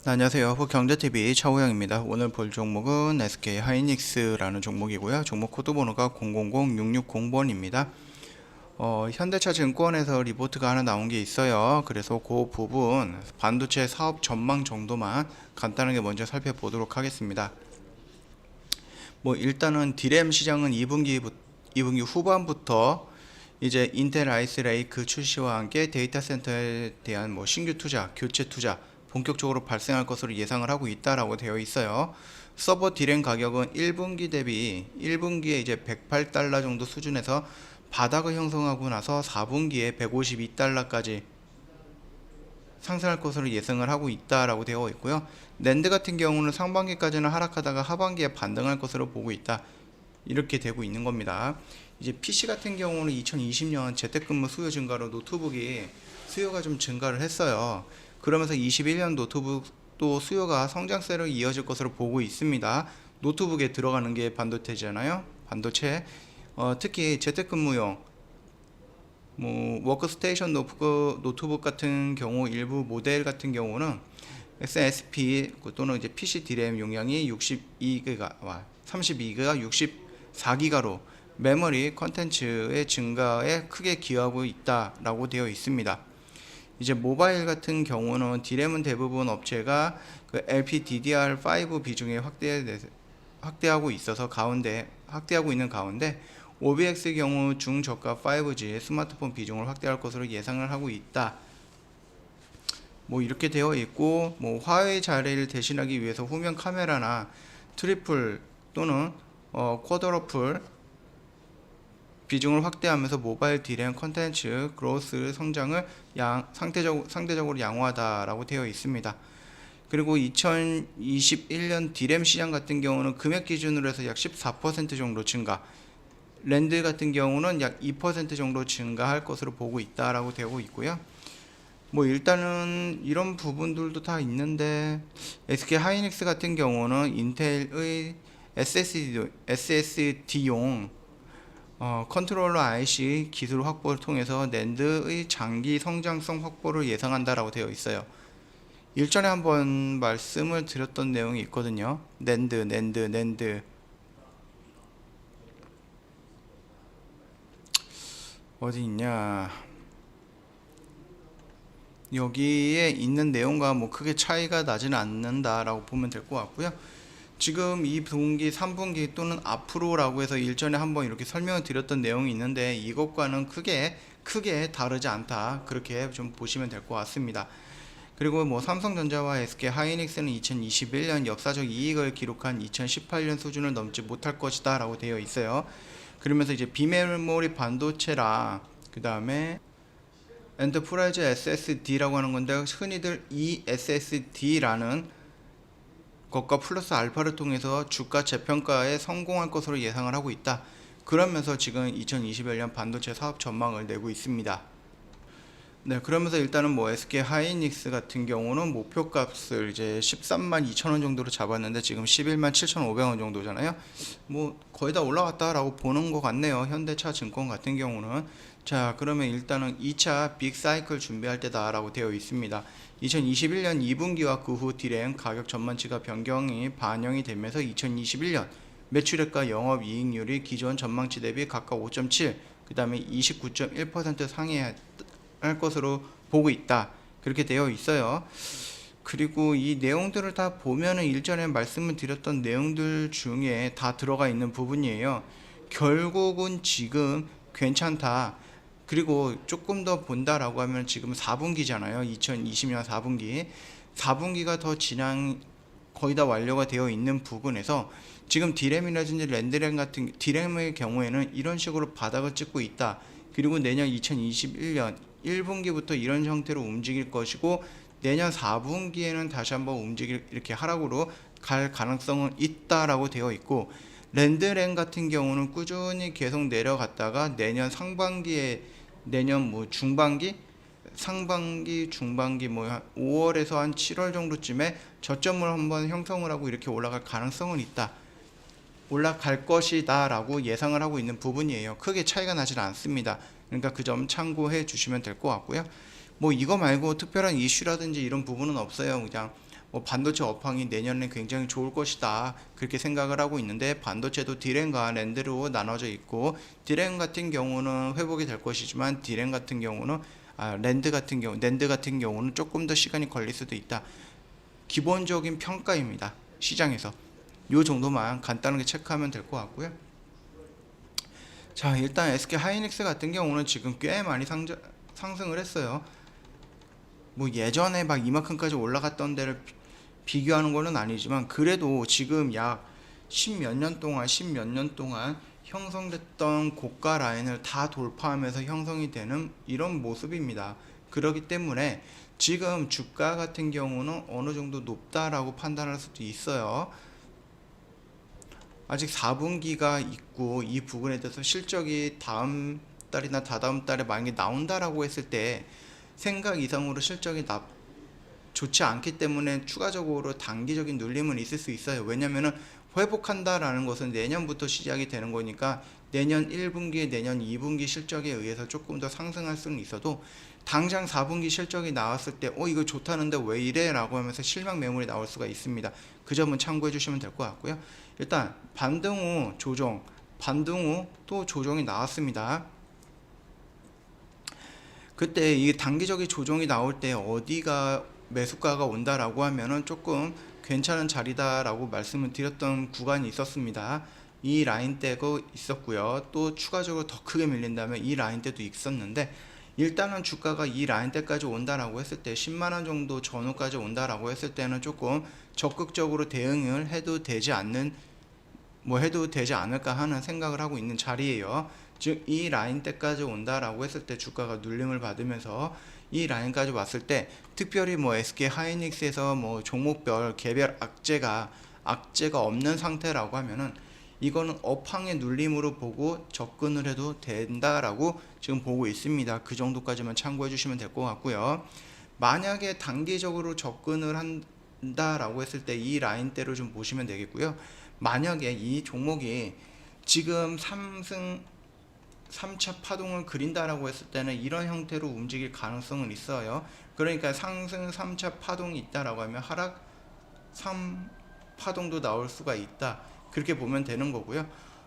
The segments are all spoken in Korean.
네, 안녕하세요. 후경제TV 차우영입니다. 오늘 볼 종목은 SK 하이닉스라는 종목이고요. 종목 코드 번호가 000660번입니다. 현대차 증권에서 리포트가 하나 나온 게 있어요. 그래서 그 부분 반도체 사업 전망 정도만 간단하게 먼저 살펴보도록 하겠습니다. 일단은 D램 시장은 2분기 후반부터 이제 인텔 아이스 레이크 출시와 함께 데이터 센터에 대한 신규 투자, 교체 투자 본격적으로 발생할 것으로 예상을 하고 있다라고 되어 있어요. 서버 D램 가격은 1분기 대비 1분기에 이제 108달러 정도 수준에서 바닥을 형성하고 나서 4분기에 152달러까지 상승할 것으로 예상을 하고 있다라고 되어 있고요. 낸드 같은 경우는 상반기까지는 하락하다가 하반기에 반등할 것으로 보고 있다. 이렇게 되고 있는 겁니다. 이제 PC 같은 경우는 2020년 재택근무 수요 증가로 노트북이 수요가 좀 증가를 했어요. 그러면서 21년 노트북도 수요가 성장세로 이어질 것으로 보고 있습니다. 노트북에 들어가는 게 반도체잖아요. 반도체 특히 재택근무용 워크스테이션 노트북 같은 경우 일부 모델 같은 경우는 SSP 또는 이제 PC D램 용량이 62기가, 32기가, 64기가로 메모리 컨텐츠의 증가에 크게 기여하고 있다라고 되어 있습니다. 이제 모바일 같은 경우는 D램은 대부분 업체가 그 LPDDR5 비중에 확대하고 있는 가운데 OBX 경우 중저가 5G 스마트폰 비중을 확대할 것으로 예상을 하고 있다. 이렇게 되어 있고, 화웨이 자리를 대신하기 위해서 후면 카메라나 트리플 또는 쿼더러플 비중을 확대하면서 모바일 D램 컨텐츠 그로스 성장을 상대적으로 양호하다라고 되어 있습니다. 그리고 2021년 D램 시장 같은 경우는 금액 기준으로 해서 약 14% 정도 증가, 랜드 같은 경우는 약 2% 정도 증가할 것으로 보고 있다라고 되고 있고요. 일단은 이런 부분들도 다 있는데, SK 하이닉스 같은 경우는 인텔의 SSD용 컨트롤러 IC 기술 확보를 통해서 낸드의 장기 성장성 확보를 예상한다라고 되어 있어요. 일전에 한번 말씀을 드렸던 내용이 있거든요. 낸드 어디 있냐, 여기에 있는 내용과 크게 차이가 나지는 않는다라고 보면 될 것 같고요. 지금 2분기, 3분기 또는 앞으로라고 해서 일전에 한번 이렇게 설명을 드렸던 내용이 있는데 이것과는 크게 다르지 않다, 그렇게 좀 보시면 될 것 같습니다. 그리고 삼성전자와 SK 하이닉스는 2021년 역사적 이익을 기록한 2018년 수준을 넘지 못할 것이다 라고 되어 있어요. 그러면서 이제 비메모리 반도체랑 그 다음에 엔터프라이즈 SSD라고 하는 건데, 흔히들 ESSD라는 것과 플러스 알파를 통해서 주가 재평가에 성공할 것으로 예상을 하고 있다. 그러면서 지금 2021년 반도체 사업 전망을 내고 있습니다. 네, 그러면서 일단은 SK 하이닉스 같은 경우는 목표값을 이제 13만 2천원 정도로 잡았는데 지금 11만 7,500원 정도잖아요. 거의 다 올라갔다라고 보는 것 같네요. 현대차 증권 같은 경우는. 자, 그러면 일단은 2차 빅사이클 준비할 때다라고 되어 있습니다. 2021년 2분기와 그 후 D램 가격 전망치가 변경이 반영이 되면서 2021년 매출액과 영업이익률이 기존 전망치 대비 각각 5.7, 그 다음에 29.1% 상회할 것으로 보고 있다, 그렇게 되어 있어요. 그리고 이 내용들을 다 보면은 일전에 말씀을 드렸던 내용들 중에 다 들어가 있는 부분이에요. 결국은 지금 괜찮다. 그리고 조금 더 본다라고 하면 지금 4분기잖아요. 2020년 4분기가 더 거의 다 완료가 되어 있는 부분에서 지금 D램이라든지 랜드램 같은 D램의 경우에는 이런 식으로 바닥을 찍고 있다. 그리고 내년 2021년 1분기부터 이런 형태로 움직일 것이고, 내년 4분기에는 다시 한번 이렇게 하락으로 갈 가능성은 있다라고 되어 있고, 랜드램 같은 경우는 꾸준히 계속 내려갔다가 내년 중반기, 상반기, 중반기 한 5월에서 한 7월 정도쯤에 저점을 한번 형성을 하고 이렇게 올라갈 가능성은 있다, 올라갈 것이다 라고 예상을 하고 있는 부분이에요. 크게 차이가 나질 않습니다. 그러니까 그 점 참고해 주시면 될 것 같고요. 이거 말고 특별한 이슈라든지 이런 부분은 없어요. 그냥 반도체 업황이 내년에 굉장히 좋을 것이다 그렇게 생각을 하고 있는데, 반도체도 D램과 낸드로 나눠져 있고, D램 같은 경우는 회복이 될 것이지만 D램 같은 경우는 낸드 같은 경우는 조금 더 시간이 걸릴 수도 있다. 기본적인 평가입니다. 시장에서 요 정도만 간단하게 체크하면 될 것 같고요. 자, 일단 SK 하이닉스 같은 경우는 지금 꽤 많이 상승을 했어요. 뭐 예전에 막 이만큼까지 올라갔던 데를 비교하는 거는 아니지만, 그래도 지금 약 10몇 년 동안 형성됐던 고가 라인을 다 돌파하면서 형성이 되는 이런 모습입니다. 그렇기 때문에 지금 주가 같은 경우는 어느 정도 높다라고 판단할 수도 있어요. 아직 4분기가 있고, 이 부분에 대해서 실적이 다음 달이나 다다음 달에 만약에 나온다라고 했을 때 생각 이상으로 실적이 좋지 않기 때문에 추가적으로 단기적인 눌림은 있을 수 있어요. 왜냐면은 회복한다라는 것은 내년부터 시작이 되는 거니까, 내년 1분기, 내년 2분기 실적에 의해서 조금 더 상승할 수는 있어도, 당장 4분기 실적이 나왔을 때 이거 좋다는데 왜 이래? 라고 하면서 실망 매물이 나올 수가 있습니다. 그 점은 참고해 주시면 될 것 같고요. 일단 반등 후 조정, 반등 후 또 조정이 나왔습니다. 그때 이 단기적인 조정이 나올 때 어디가 매수가가 온다라고 하면은 조금 괜찮은 자리다라고 말씀을 드렸던 구간이 있었습니다. 이 라인대도 있었고요. 또 추가적으로 더 크게 밀린다면 이 라인대도 있었는데, 일단은 주가가 이 라인대까지 온다라고 했을 때 10만원 정도 전후까지 온다라고 했을 때는 조금 적극적으로 대응을 해도 되지 않을까 하는 생각을 하고 있는 자리예요. 즉 이 라인대까지 온다라고 했을 때 주가가 눌림을 받으면서 이 라인까지 왔을 때, 특별히 SK 하이닉스에서 종목별 개별 악재가 없는 상태라고 하면은 이거는 업황의 눌림으로 보고 접근을 해도 된다라고 지금 보고 있습니다. 그 정도까지만 참고해 주시면 될 것 같고요. 만약에 단기적으로 접근을 한다라고 했을 때 이 라인대로 좀 보시면 되겠고요. 만약에 이 종목이 지금 3차 파동을 그린다라고 했을 때는 이런 형태로 움직일 가능성은 있어요. 그러니까 상승 3차 파동이 있다라고 하면 하락 3파동도 나올 수가 있다, 그렇게 보면 되는 거고요.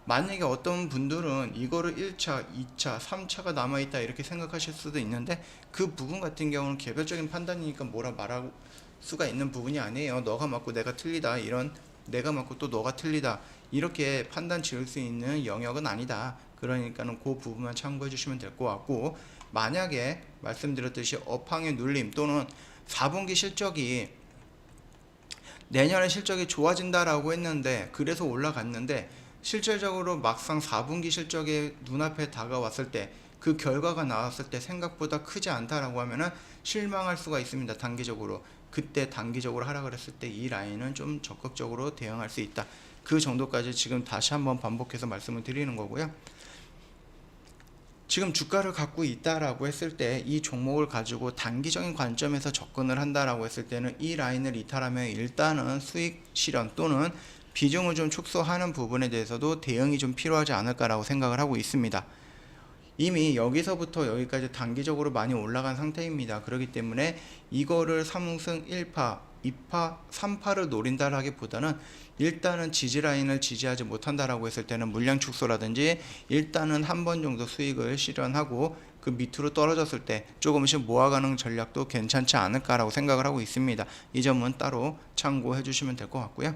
만약에 어떤 분들은 이거를 1차, 2차, 3차가 남아있다 이렇게 생각하실 수도 있는데, 그 부분 같은 경우는 개별적인 판단이니까 뭐라 말할 수가 있는 부분이 아니에요. 너가 맞고 내가 틀리다, 이런 내가 맞고 또 너가 틀리다 이렇게 판단 지을 수 있는 영역은 아니다. 그러니까는 그 부분만 참고해 주시면 될 것 같고, 만약에 말씀드렸듯이 업황의 눌림 또는 4분기 실적이 내년에 실적이 좋아진다라고 했는데, 그래서 올라갔는데 실질적으로 막상 4분기 실적이 눈앞에 다가왔을 때, 그 결과가 나왔을 때 생각보다 크지 않다라고 하면은 실망할 수가 있습니다. 단기적으로. 그때 단기적으로 하락을 했을 때 이 라인은 좀 적극적으로 대응할 수 있다. 그 정도까지 지금 다시 한번 반복해서 말씀을 드리는 거고요. 지금 주가를 갖고 있다라고 했을 때 이 종목을 가지고 단기적인 관점에서 접근을 한다라고 했을 때는 이 라인을 이탈하면 일단은 수익 실현 또는 비중을 좀 축소하는 부분에 대해서도 대응이 좀 필요하지 않을까라고 생각을 하고 있습니다. 이미 여기서부터 여기까지 단기적으로 많이 올라간 상태입니다. 그렇기 때문에 이거를 3승 1파, 2파, 3파를 노린다라기보다는 일단은 지지라인을 지지하지 못한다라고 했을 때는 물량 축소라든지 일단은 한 번 정도 수익을 실현하고 그 밑으로 떨어졌을 때 조금씩 모아가는 전략도 괜찮지 않을까라고 생각을 하고 있습니다. 이 점은 따로 참고해 주시면 될 것 같고요.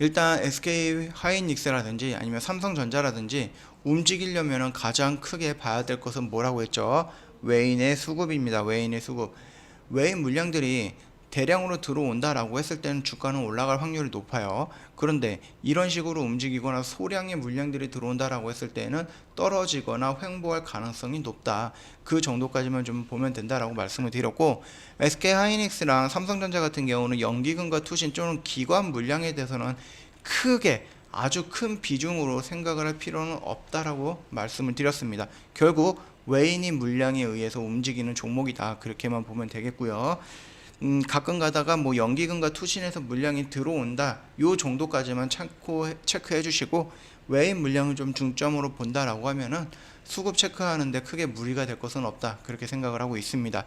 일단 SK 하이닉스라든지 아니면 삼성전자라든지 움직이려면 가장 크게 봐야 될 것은 뭐라고 했죠? 외인의 수급입니다. 외인의 수급. 외인 물량들이 대량으로 들어온다라고 했을 때는 주가는 올라갈 확률이 높아요. 그런데 이런 식으로 움직이거나 소량의 물량들이 들어온다라고 했을 때는 떨어지거나 횡보할 가능성이 높다. 그 정도까지만 좀 보면 된다라고 말씀을 드렸고, SK 하이닉스랑 삼성전자 같은 경우는 연기금과 투신 또는 기관 물량에 대해서는 크게 아주 큰 비중으로 생각을 할 필요는 없다라고 말씀을 드렸습니다. 결국 외인이 물량에 의해서 움직이는 종목이다, 그렇게만 보면 되겠고요. 가끔 가다가 연기금과 투신에서 물량이 들어온다, 요 정도까지만 체크해 주시고, 외인 물량을 좀 중점으로 본다라고 하면은 수급 체크하는데 크게 무리가 될 것은 없다, 그렇게 생각을 하고 있습니다.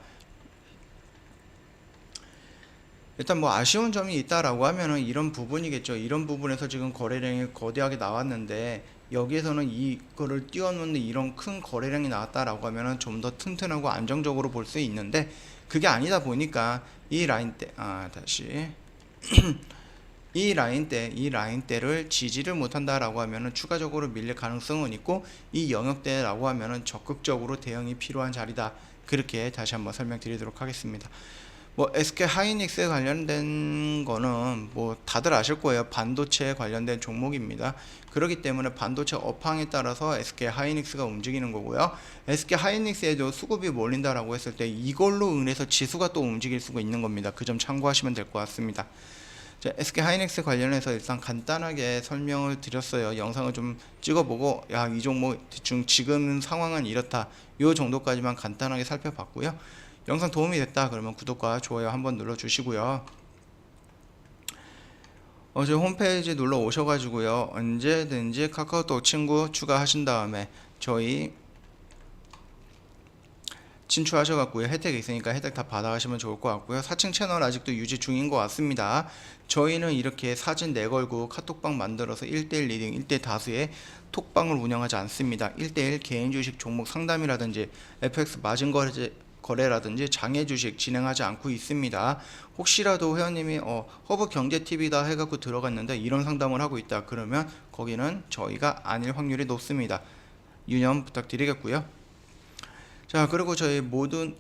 일단 뭐 아쉬운 점이 있다라고 하면은 이런 부분이겠죠. 이런 부분에서 지금 거래량이 거대하게 나왔는데 여기에서는 이거를 띄워놓는 이런 큰 거래량이 나왔다라고 하면은 좀 더 튼튼하고 안정적으로 볼 수 있는데 그게 아니다 보니까 이 라인 때 다시 이 라인대를 지지를 못한다라고 하면은 추가적으로 밀릴 가능성은 있고 이 영역대라고 하면은 적극적으로 대응이 필요한 자리다. 그렇게 다시 한번 설명드리도록 하겠습니다. 뭐 SK 하이닉스에 관련된 거는 뭐 다들 아실 거예요. 반도체 관련된 종목입니다. 그렇기 때문에 반도체 업황에 따라서 SK 하이닉스가 움직이는 거고요. SK 하이닉스에도 수급이 몰린다라고 했을 때 이걸로 인해서 지수가 또 움직일 수가 있는 겁니다. 그 점 참고하시면 될 것 같습니다. 자, SK 하이닉스 관련해서 일단 간단하게 설명을 드렸어요. 영상을 좀 찍어보고 이 종목 대충 지금 상황은 이렇다. 요 정도까지만 간단하게 살펴봤고요. 영상 도움이 됐다 그러면 구독과 좋아요 한번 눌러주시고요. 저희 홈페이지 눌러 오셔가지고요. 언제든지 카카오톡 친구 추가하신 다음에 저희 친추하셔갖고요. 혜택이 있으니까 혜택 다 받아가시면 좋을 것 같고요. 사칭 채널 아직도 유지 중인 것 같습니다. 저희는 이렇게 사진 내걸고 카톡방 만들어서 1대1 리딩, 1대 다수의 톡방을 운영하지 않습니다. 1대1 개인 주식 종목 상담이라든지 FX 마진 거래라든지 장애 주식 진행하지 않고 있습니다. 혹시라도 회원님이 허브 경제TV다 해갖고 들어갔는데 이런 상담을 하고 있다 그러면 거기는 저희가 아닐 확률이 높습니다. 유념 부탁드리겠고요. 자, 그리고 저희 모든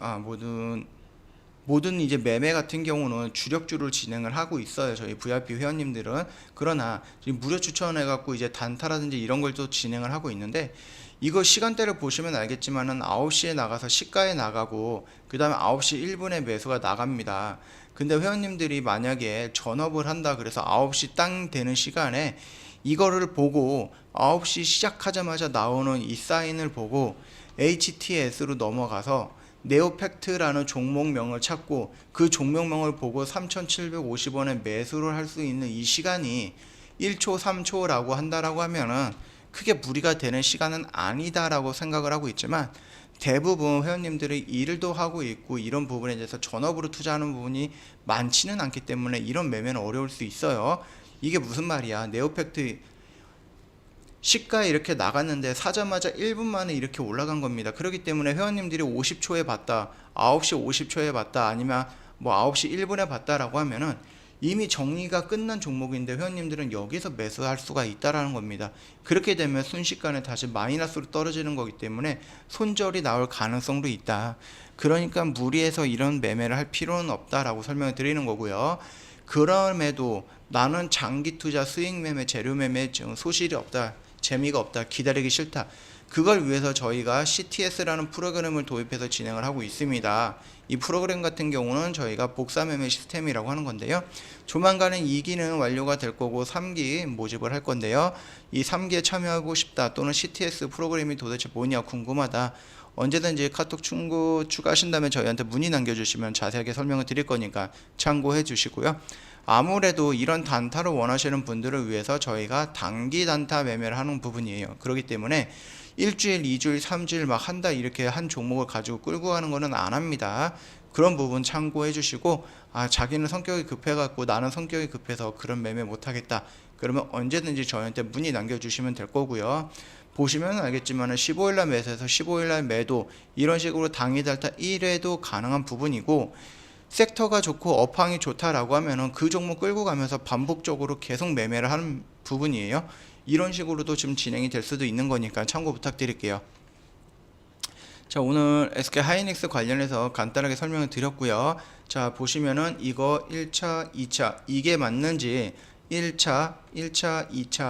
이제 매매 같은 경우는 주력주를 진행을 하고 있어요. 저희 VIP 회원님들은. 그러나 지금 무료 추천해 갖고 이제 단타라든지 이런 걸 또 진행을 하고 있는데 이거 시간대를 보시면 알겠지만은 9시에 나가서 시가에 나가고 그다음에 9시 1분에 매수가 나갑니다. 근데 회원님들이 만약에 전업을 한다 그래서 9시 땅 되는 시간에 이거를 보고 9시 시작하자마자 나오는 이 사인을 보고 HTS로 넘어가서 네오팩트라는 종목명을 찾고 그 종목명을 보고 3,750원에 매수를 할 수 있는 이 시간이 1초 3초라고 한다라고 하면은 크게 무리가 되는 시간은 아니다라고 생각을 하고 있지만 대부분 회원님들이 일도 하고 있고 이런 부분에 대해서 전업으로 투자하는 부분이 많지는 않기 때문에 이런 매매는 어려울 수 있어요. 이게 무슨 말이야? 네오팩트 시가에 이렇게 나갔는데 사자마자 1분 만에 이렇게 올라간 겁니다. 그렇기 때문에 회원님들이 50초에 봤다, 9시 50초에 봤다, 아니면 뭐 9시 1분에 봤다라고 하면은 이미 정리가 끝난 종목인데 회원님들은 여기서 매수할 수가 있다라는 겁니다. 그렇게 되면 순식간에 다시 마이너스로 떨어지는 거기 때문에 손절이 나올 가능성도 있다. 그러니까 무리해서 이런 매매를 할 필요는 없다라고 설명을 드리는 거고요. 그럼에도 나는 장기 투자, 수익 매매, 재료 매매 소실이 없다, 재미가 없다, 기다리기 싫다. 그걸 위해서 저희가 CTS라는 프로그램을 도입해서 진행을 하고 있습니다. 이 프로그램 같은 경우는 저희가 복사 매매 시스템이라고 하는 건데요. 조만간은 2기는 완료가 될 거고 3기 모집을 할 건데요. 이 3기에 참여하고 싶다 또는 CTS 프로그램이 도대체 뭐냐 궁금하다. 언제든지 카톡 친구 추가하신다면 저희한테 문의 남겨주시면 자세하게 설명을 드릴 거니까 참고해 주시고요. 아무래도 이런 단타를 원하시는 분들을 위해서 저희가 단기 단타 매매를 하는 부분이에요. 그렇기 때문에 일주일, 2주일, 3주일 막 한 달 이렇게 한 종목을 가지고 끌고 가는 거는 안 합니다. 그런 부분 참고해 주시고 자기는 성격이 급해갖고 나는 성격이 급해서 그런 매매 못하겠다. 그러면 언제든지 저희한테 문의 남겨주시면 될 거고요. 보시면 알겠지만 15일날 매수해서 15일날 매도 이런 식으로 당일 단타 1회도 가능한 부분이고 섹터가 좋고 업황이 좋다라고 하면은 그 종목 끌고 가면서 반복적으로 계속 매매를 하는 부분이에요. 이런 식으로도 좀 진행이 될 수도 있는 거니까 참고 부탁드릴게요. 자, 오늘 SK 하이닉스 관련해서 간단하게 설명을 드렸고요. 자, 보시면은 이거 1차, 2차 이게 맞는지 1차, 2차,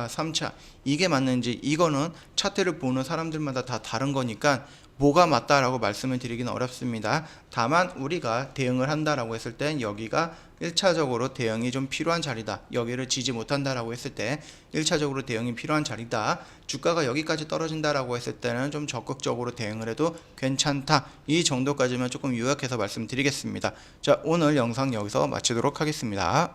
3차 이게 맞는지 이거는 차트를 보는 사람들마다 다 다른 거니까 뭐가 맞다라고 말씀을 드리기는 어렵습니다. 다만 우리가 대응을 한다라고 했을 땐 여기가 1차적으로 대응이 좀 필요한 자리다. 여기를 지지 못한다라고 했을 때 1차적으로 대응이 필요한 자리다. 주가가 여기까지 떨어진다라고 했을 때는 좀 적극적으로 대응을 해도 괜찮다. 이 정도까지만 조금 요약해서 말씀드리겠습니다. 자, 오늘 영상 여기서 마치도록 하겠습니다.